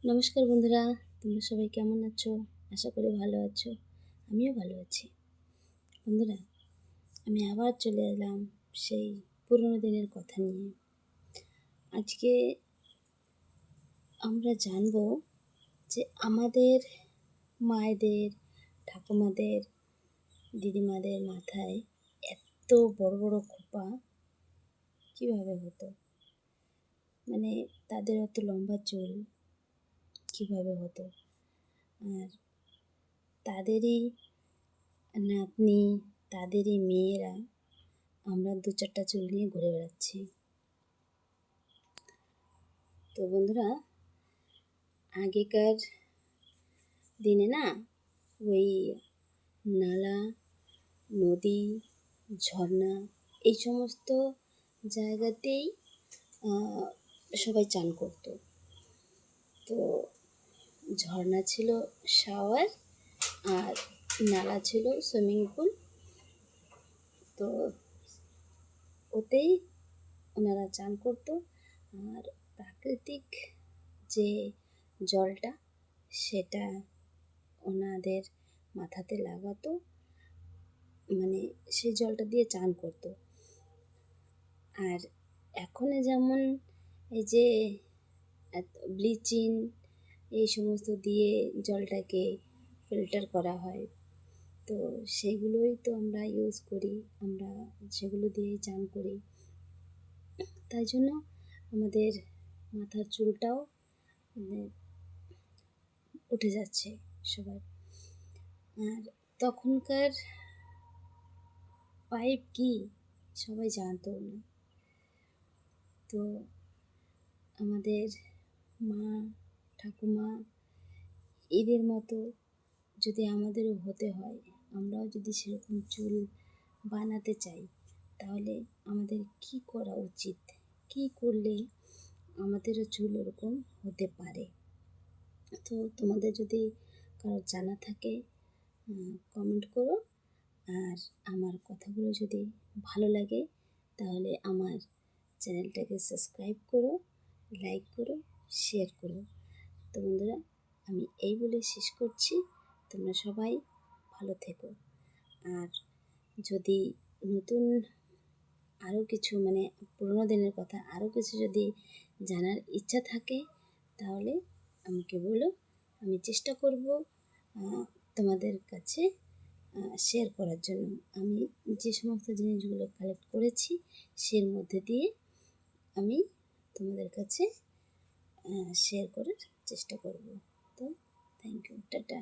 নমস্কার বন্ধুরা, তোমরা সবাই কেমন আছো? আশা করি ভালো আছো। আমিও ভালো আছি। বন্ধুরা, আমি আবার চলে এলাম সেই পুরনো দিনের কথা নিয়ে। আজকে আমরা জানব যে আমাদের মায়েদের, ঠাকুমাদের, দিদিমাদের মাথায় এত বড় বড় খোঁপা কীভাবে হতো, মানে তাদের অত লম্বা চুল কীভাবে হতো। আর তাদেরই নাতনি, তাদেরই মেয়েরা আমরা 2-4টা চুল নিয়ে ঘুরে বেড়াচ্ছি। তো বন্ধুরা, আগেকার দিনে না ওই নালা, নদী, ঝর্ণা এই সমস্ত জায়গাতেই সবাই চান করতো। তো ঝর্ণা ছিল শাওয়ার আর নালা ছিল সুইমিং পুল। তো ওতেই ওনারা চান করতো। আর প্রাকৃতিক যে জলটা সেটা ওনাদের মাথাতে লাগাতো, মানে সেই জলটা দিয়ে চান করতো। আর এখন যেমন এই যে ব্লিচিং এই সমস্ত দিয়ে জলটাকে ফিল্টার করা হয়, তো সেগুলোই তো আমরা ইউজ করি, আমরা সেগুলো দিয়েই চান করি। তাই জন্য আমাদের মাথার চুলটাও উঠে যাচ্ছে সবার। আর তখনকার পাইপ কি সবাই জানতো না। তো আমাদের মা, ঠাকুমা এদের মতো যদি আমাদেরও হতে হয়, আমরাও যদি সেরকম চুল বানাতে চাই, তাহলে আমাদের কি করা উচিত, কি করলে আমাদেরও চুল ওরকম হতে পারে। তো তোমাদের যদি কারো জানা থাকে কমেন্ট করো। আর আমার কথাগুলো যদি ভালো লাগে তাহলে আমার চ্যানেলটাকে সাবস্ক্রাইব করো, লাইক করো, শেয়ার করো। তো বন্ধুরা, আমি এই বলে শেষ করছি। তোমরা সবাই ভালো থেকো। আর যদি নতুন আরও কিছু, মানে পুরোনো দিনের কথা আরও কিছু যদি জানার ইচ্ছা থাকে তাহলে আমাকে বলো, আমি চেষ্টা করব তোমাদের কাছে শেয়ার করার জন্য। আমি যে সমস্ত জিনিসগুলো কালেক্ট করেছি সের মধ্যে দিয়ে আমি তোমাদের কাছে শেয়ার করার চেষ্টা করব। তো থ্যাংক ইউ, টাটা।